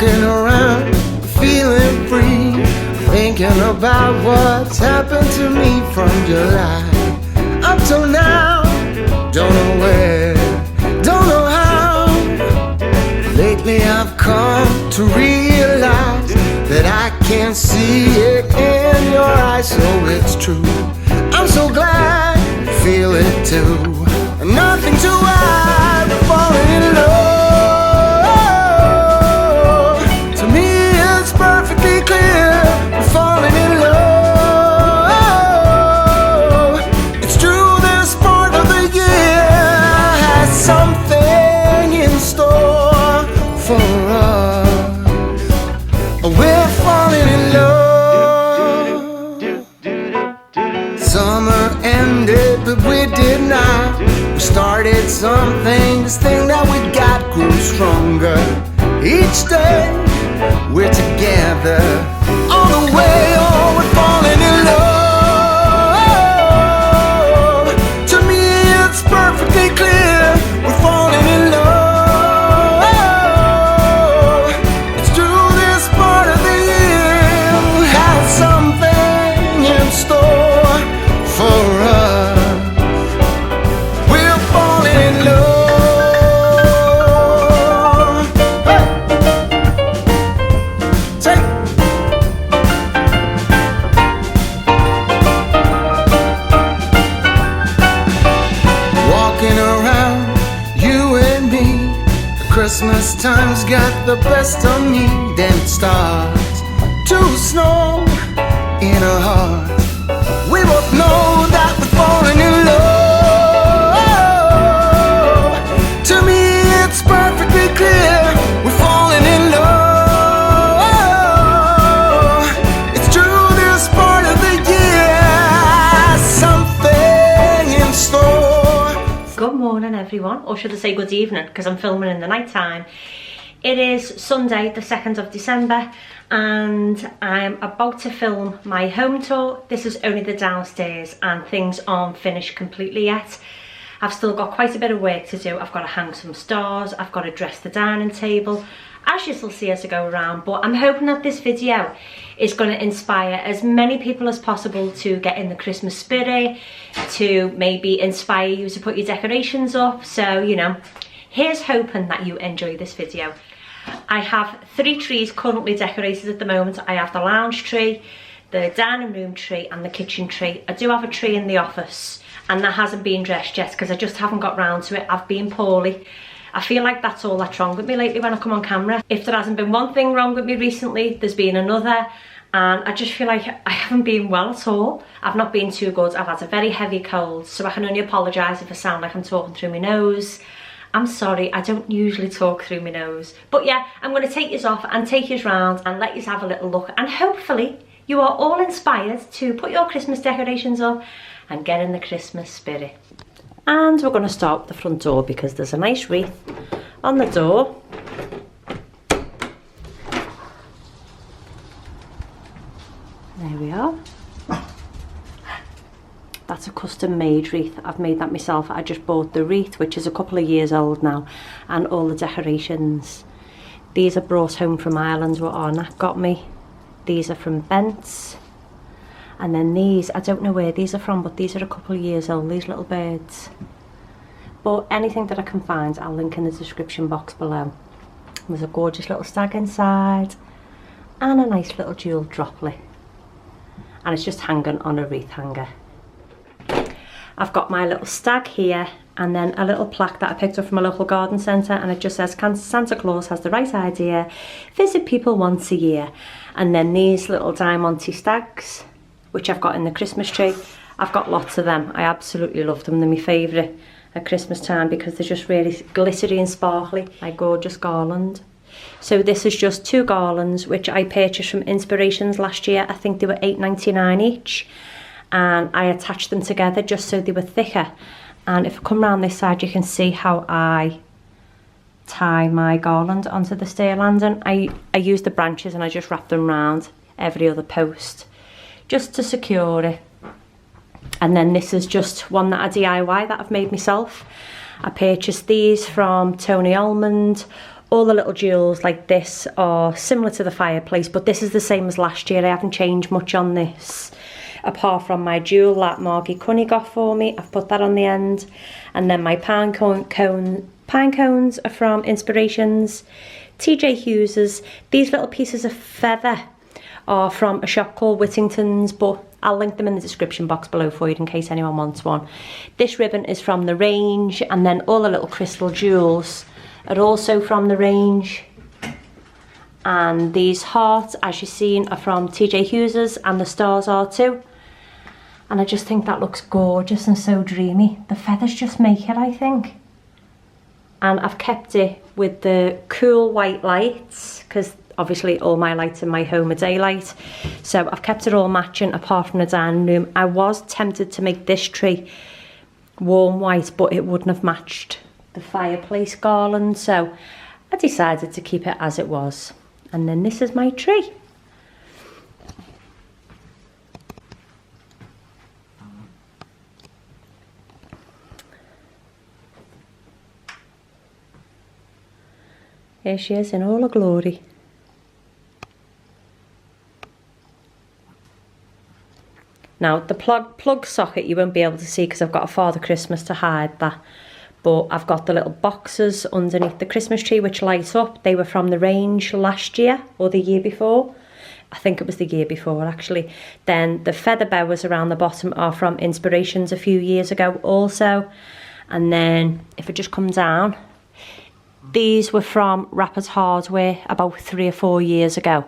Walking around, feeling free, thinking about what's happened to me from July up till now. Don't know where, don't know how. Lately I've come to realize that I can't see it in your eyes, so it's true. I'm so glad you feel it too. Nothing to hide, but falling in love. To me it's perfectly clear, we're falling in love. It's true, this part of the year has something in store for us. We're falling in love. Summer ended, but we did not. We started something, this thing that we got grew stronger. Each day we're together, all the way, oh, we're falling in love. To me it's perfectly clear, we're falling in love. It's true, this part of the year has something in store for us. We're falling in love. Hey. Say. Walking around, you and me. The Christmas time's got the best of me. Then it starts to snow in our hearts. We both know that we're falling in love. To me it's perfectly clear, we're falling in love. It's true, this part of the year has something in store. Good morning everyone, or should I say good evening, because I'm filming in the night time. It is Sunday the 2nd of December and I'm about to film my home tour. This is only the downstairs and things aren't finished completely yet. I've still got quite a bit of work to do. I've got to hang some stars, I've got to dress the dining table, as you'll see as I go around, but I'm hoping that this video is going to inspire as many people as possible to get in the Christmas spirit, to maybe inspire you to put your decorations up. So, you know, here's hoping that you enjoy this video. I have 3 trees currently decorated at the moment. I have the lounge tree, the dining room tree and the kitchen tree. I do have a tree in the office and that hasn't been dressed yet because I just haven't got round to it. I've been poorly. I feel like that's all that's wrong with me lately when I come on camera. If there hasn't been one thing wrong with me recently, there's been another, and I just feel like I haven't been well at all. I've not been too good. I've had a very heavy cold, so I can only apologise if I sound like I'm talking through my nose. I'm sorry, I don't usually talk through my nose. But yeah, I'm going to take this off and take you round and let you have a little look, and hopefully you are all inspired to put your Christmas decorations up and get in the Christmas spirit. And we're going to start with the front door because there's a nice wreath on the door. There we are. That's a custom made wreath. I've made that myself. I just bought the wreath, which is a couple of years old now, and all the decorations. These are brought home from Ireland, what Arnett got me. These are from Bent's. And then these, I don't know where these are from, but these are a couple of years old, these little birds. But anything that I can find, I'll link in the description box below. There's a gorgeous little stag inside, and a nice little jewelled droplet. And it's just hanging on a wreath hanger. I've got my little stag here, and then a little plaque that I picked up from a local garden centre, and it just says, Santa Claus has the right idea, visit people once a year. And then these little diamante stags, which I've got in the Christmas tree. I've got lots of them. I absolutely love them. They're my favourite at Christmas time because they're just really glittery and sparkly. My gorgeous garland. So this is just 2 garlands which I purchased from Inspirations last year. I think they were £8.99 each, and I attached them together just so they were thicker. And if I come round this side, you can see how I tie my garland onto the stair landing. I use the branches and I just wrap them round every other post just to secure it. And then this is just one that I DIY that I've made myself. I purchased these from Toni Interior All the little jewels like this are similar to the fireplace, but this is the same as last year. I haven't changed much on this, apart from my jewel that Margie Cunny got for me. I've put that on the end. And then my pine cones are from Inspirations. TJ Hughes's. These little pieces of feather are from a shop called Whittington's, but I'll link them in the description box below for you in case anyone wants one. This ribbon is from the range, and then all the little crystal jewels are also from the range. And these hearts, as you've seen, are from TJ Hughes's, and the stars are too. And I just think that looks gorgeous and so dreamy. The feathers just make it, I think. And I've kept it with the cool white lights, because obviously all my lights in my home are daylight. So I've kept it all matching apart from the dining room. I was tempted to make this tree warm white, but it wouldn't have matched the fireplace garland, so I decided to keep it as it was. And then this is my tree. Here she is in all her glory. Now the plug socket you won't be able to see because I've got a Father Christmas to hide that. But I've got the little boxes underneath the Christmas tree which light up. They were from the range last year or the year before. I think it was the year before actually. Then the feather boas around the bottom are from Inspirations a few years ago also. And then if it just comes down, these were from Rapper's Hardware about 3 or 4 years ago.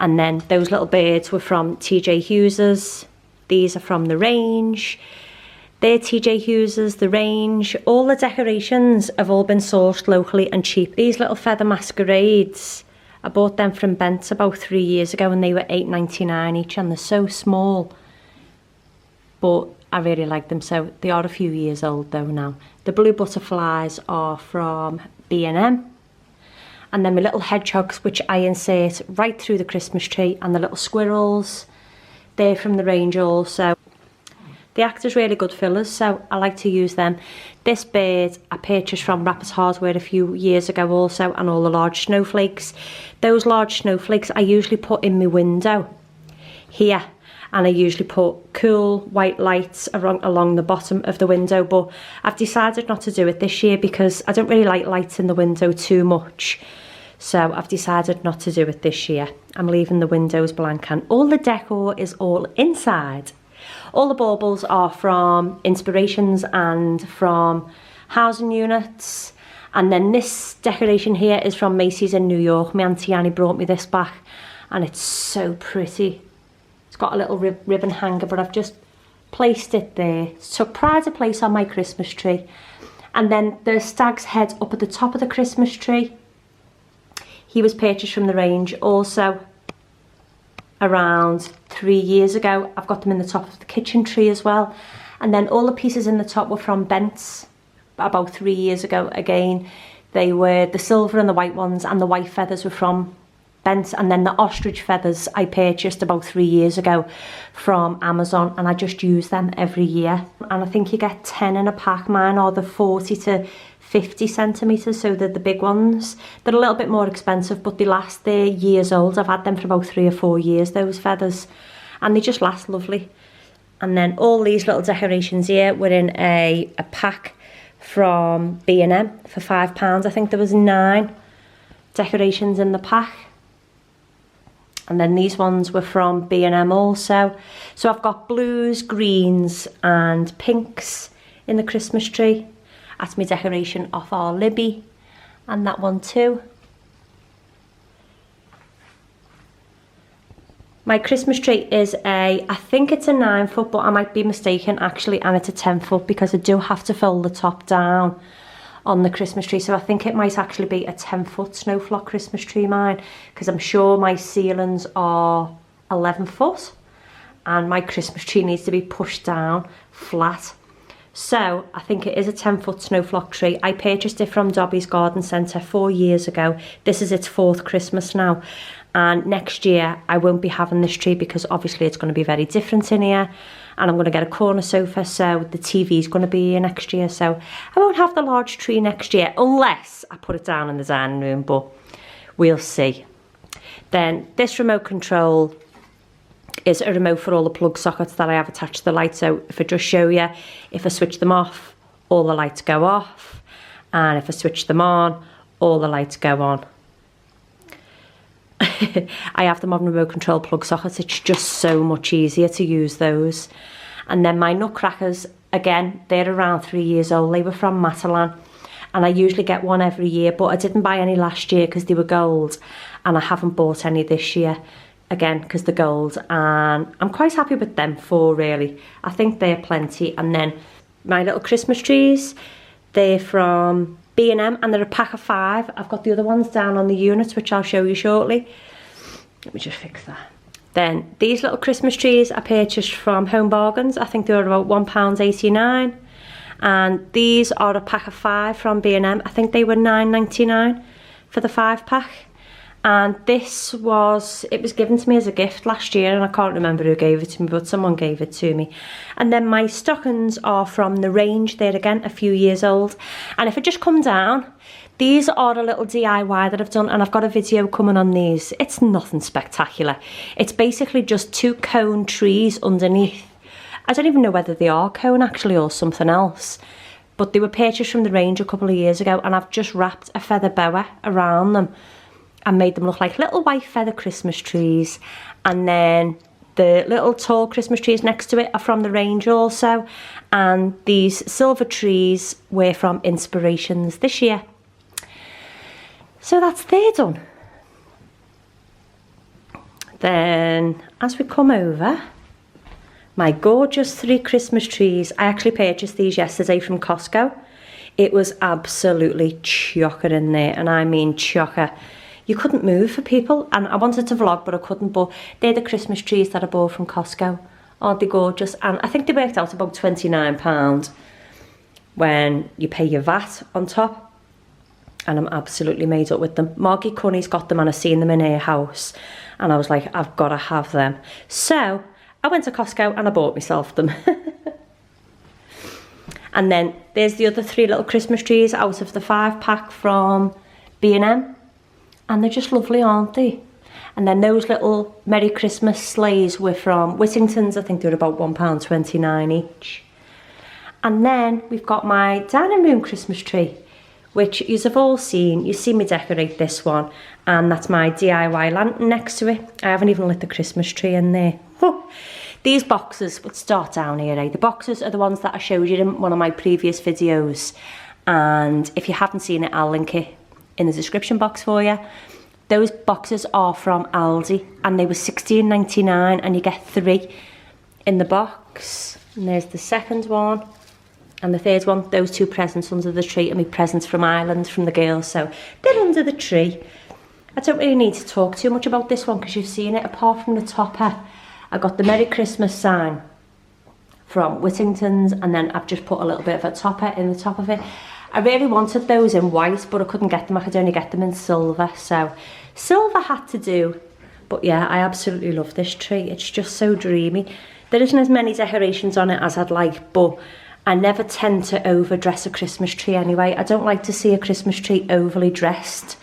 And then those little birds were from TJ Hughes's. These are from the range. They're TJ Hughes's, the range. All the decorations have all been sourced locally and cheap. These little feather masquerades, I bought them from Bent's about 3 years ago and they were £8.99 each, and they're so small. But I really like them, so they are a few years old though now. The blue butterflies are from B&M. And then my little hedgehogs, which I insert right through the Christmas tree, and the little squirrels, they're from the range also. They act as really good fillers, so I like to use them. This bird I purchased from Rapper's Hardware a few years ago also, and all the large snowflakes. Those large snowflakes I usually put in my window here, and I usually put cool white lights along the bottom of the window, but I've decided not to do it this year because I don't really like lights in the window too much. So I've decided not to do it this year. I'm leaving the windows blank, and all the decor is all inside. All the baubles are from Inspirations and from housing units. And then this decoration here is from Macy's in New York. My Auntie Annie brought me this back, and it's so pretty. It's got a little ribbon hanger, but I've just placed it there. Took pride of place on my Christmas tree. And then the stag's head up at the top of the Christmas tree. He was purchased from the range also around 3 years ago. I've got them in the top of the kitchen tree as well. And then all the pieces in the top were from Bent's about 3 years ago again. They were the silver and the white ones, and the white feathers were from Bent's. And then the ostrich feathers I purchased about 3 years ago from Amazon, and I just use them every year. And I think you get 10 in a pack. Mine are the 40 to 50 centimetres, so they're the big ones. They're a little bit more expensive, but they last. They're years old. I've had them for about 3 or 4 years, those feathers, and they just last lovely. And then all these little decorations here were in a pack from B&M for £5. I think there was 9 decorations in the pack. And then these ones were from B&M also. So I've got blues, greens and pinks in the Christmas tree. That's my decoration off our Libby, and that one too. My Christmas tree is I think it's a 9 foot, but I might be mistaken actually, and it's a 10 foot because I do have to fold the top down on the Christmas tree. So I think it might actually be a 10 foot snowflock Christmas tree, mine, because I'm sure my ceilings are 11 foot and my Christmas tree needs to be pushed down flat. So I think it is a 10 foot snowflock tree. I purchased it from Dobby's Garden Centre 4 years ago. This is its 4th Christmas now. And next year I won't be having this tree because obviously it's going to be very different in here. and I'm going to get a corner sofa, so the TV is going to be here next year, so I won't have the large tree next year unless I put it down in the dining room, but we'll see. Then this remote control is a remote for all the plug sockets that I have attached to the light. So if I just show you, if I switch them off, all the lights go off, and if I switch them on, all the lights go on. I have them on remote control plug sockets. It's just so much easier to use those. And then my Nutcrackers, again, they're around 3 years old. They were from Matalan, and I usually get one every year, but I didn't buy any last year because they were gold, and I haven't bought any this year, again, because they're gold, and I'm quite happy with them for really. I think they're plenty. And then my little Christmas trees, they're from B&M, and they're a pack of 5. I've got the other ones down on the units, which I'll show you shortly. Let me just fix that. Then these little Christmas trees I purchased from Home Bargains. I think they were about £1.89. And these are a pack of 5 from B&M. I think they were £9.99 for the 5-pack. And this was, it was given to me as a gift last year, and I can't remember who gave it to me, but someone gave it to me. And then my stockings are from the range. They're again a few years old. And if I just come down, these are a little DIY that I've done, and I've got a video coming on these. It's nothing spectacular. It's basically just 2 cone trees underneath. I don't even know whether they are cone actually or something else, but they were purchased from the range a couple of years ago, and I've just wrapped a feather boa around them and made them look like little white feather Christmas trees. And then the little tall Christmas trees next to it are from the range also, and these silver trees were from Inspirations this year. So that's there done. Then as we come over, my gorgeous 3 Christmas trees. I actually purchased these yesterday from Costco. It was absolutely chocker in there, and I mean chocker. You couldn't move for people, and I wanted to vlog but I couldn't. But they're the Christmas trees that I bought from Costco. Aren't they gorgeous? And I think they worked out about £29 when you pay your VAT on top, and I'm absolutely made up with them. Margie Cunny's got them, and I've seen them in her house, and I was like, I've got to have them. So I went to Costco and I bought myself them. And then there's the other 3 little Christmas trees out of the 5-pack from B&M. And they're just lovely, aren't they? And then those little Merry Christmas sleighs were from Whittington's. I think they were about £1.29 each. And then we've got my dining room Christmas tree, which you have all seen. You see me decorate this one, and that's my DIY lantern next to it. I haven't even lit the Christmas tree in there. Oh, these boxes, would start down here, eh? The boxes are the ones that I showed you in one of my previous videos, and if you haven't seen it, I'll link it in the description box for you. Those boxes are from Aldi, and they were £16.99, and you get 3 in the box. And there's the second one and the third one. Those 2 presents under the tree, and my presents from Ireland from the girls, so they're under the tree. I don't really need to talk too much about this one because you've seen it. Apart from the topper, I got the Merry Christmas sign from Whittington's, and then I've just put a little bit of a topper in the top of it. I really wanted those in white, but I couldn't get them. I could only get them in silver, so silver had to do. But yeah, I absolutely love this tree. It's just so dreamy. There isn't as many decorations on it as I'd like, but I never tend to overdress a Christmas tree anyway. I don't like to see a Christmas tree overly dressed.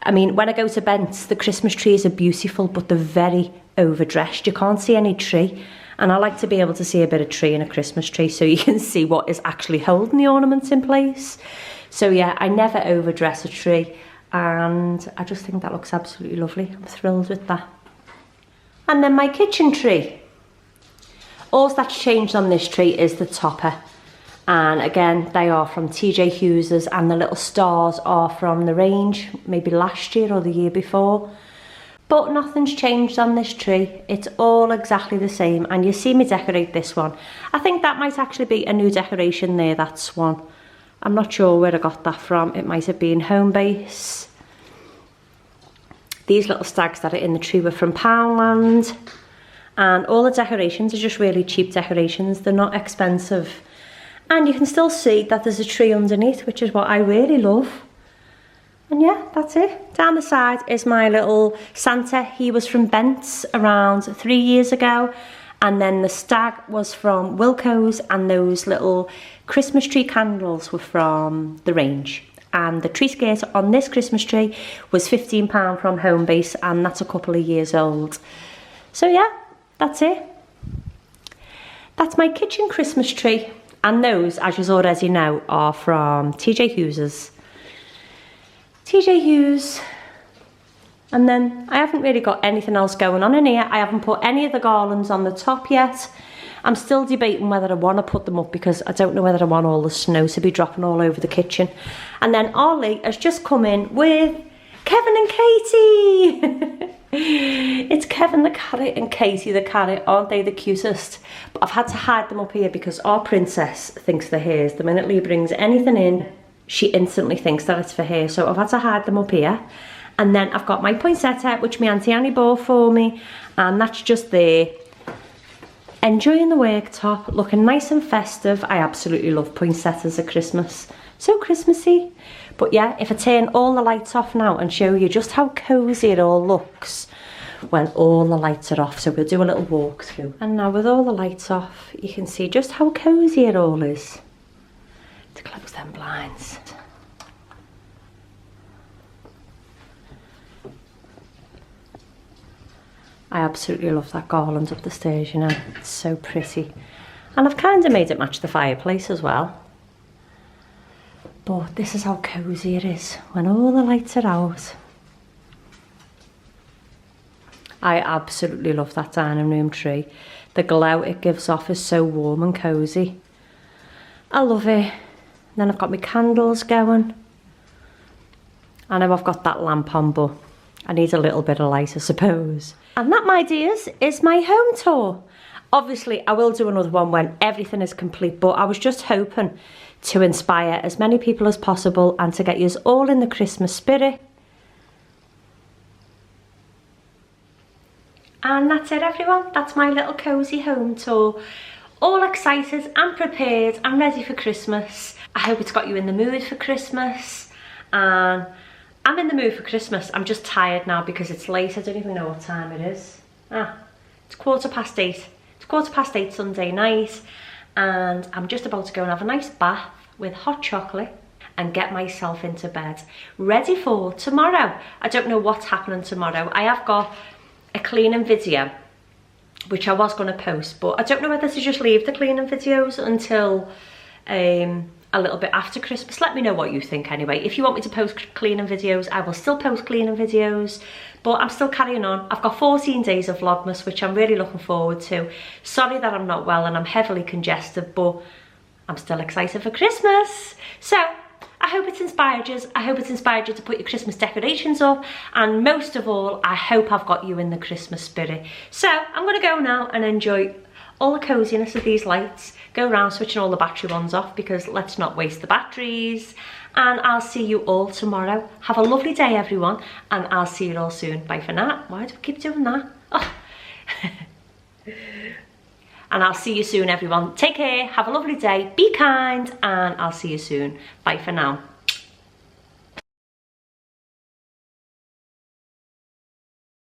I mean, when I go to Bent's, the Christmas trees are beautiful, but they're very overdressed. You can't see any tree. And I like to be able to see a bit of tree in a Christmas tree so you can see what is actually holding the ornaments in place. So yeah, I never overdress a tree, and I just think that looks absolutely lovely. I'm thrilled with that. And then my kitchen tree. All that's changed on this tree is the topper. And again, they are from TJ Hughes's, and the little stars are from the range, maybe last year or the year before. But nothing's changed on this tree. It's all exactly the same, and you see me decorate this one. I think that might actually be a new decoration there, that swan. I'm not sure where I got that from. It might have been Home Base. These little stags that are in the tree were from Poundland. And all the decorations are just really cheap decorations. They're not expensive. And you can still see that there's a tree underneath, which is what I really love. And yeah, that's it. Down the side is my little Santa. He was from Bent's around 3 years ago, And then the stag was from Wilko's, and those little Christmas tree candles were from the range. And the tree skate on this Christmas tree was £15 from Homebase, and that's a couple of years old. So yeah, that's it. That's my kitchen Christmas tree. And those, as you already know, are from TJ Hughes's. TJ Hughes. And then I haven't really got anything else going on in here. I haven't put any of the garlands on the top yet. I'm still debating whether I want to put them up because I don't know whether I want all the snow to be dropping all over the kitchen. And then Ollie has just come in with Kevin and Katie. It's Kevin the carrot and Katie the carrot. Aren't they the cutest? But I've had to hide them up here because our princess thinks they're hers. The minute Lee brings anything in, she instantly thinks that it's for her. So I've had to hide them up here. And then I've got my poinsettia, which my Auntie Annie bought for me. And that's just there. Enjoying the worktop, looking nice and festive. I absolutely love poinsettias at Christmas. So Christmassy. But yeah, if I turn all the lights off now and show you just how cosy it all looks when all the lights are off. So we'll do a little walk through. And now with all the lights off, you can see just how cosy it all is. To close them blinds. I absolutely love that garland up the stairs, you know. It's so pretty. And I've kind of made it match the fireplace as well. But this is how cosy it is when all the lights are out. I absolutely love that dining room tree. The glow it gives off is so warm and cosy. I love it. Then I've got my candles going. I know I've got that lamp on, but I need a little bit of light, I suppose. And that, my dears, is my home tour. Obviously, I will do another one when everything is complete, but I was just hoping to inspire as many people as possible and to get you all in the Christmas spirit. And that's it, everyone. That's my little cosy home tour. All excited and prepared and ready for Christmas. I hope it's got you in the mood for Christmas. And I'm in the mood for Christmas. I'm just tired now because it's late. I don't even know what time it is. It's 8:15. It's 8:15 Sunday night. And I'm just about to go and have a nice bath with hot chocolate and get myself into bed. Ready for tomorrow. I don't know what's happening tomorrow. I have got a cleaning video, which I was going to post. But I don't know whether to just leave the cleaning videos until a little bit after Christmas. Let me know what you think anyway. If you want me to post cleaning videos, I will still post cleaning videos, but I'm still carrying on. I've got 14 days of Vlogmas, which I'm really looking forward to. Sorry that I'm not well and I'm heavily congested, but I'm still excited for Christmas. So I hope it's inspired you. I hope it's inspired you to put your Christmas decorations up, and most of all, I hope I've got you in the Christmas spirit. So I'm going to go now and enjoy all the coziness of these lights, go around switching all the battery ones off because let's not waste the batteries, and I'll see you all tomorrow. Have a lovely day, everyone, and I'll see you all soon. Bye for now. Why do we keep doing that? Oh. And I'll see you soon, everyone. Take care, have a lovely day, be kind, and I'll see you soon. Bye for now.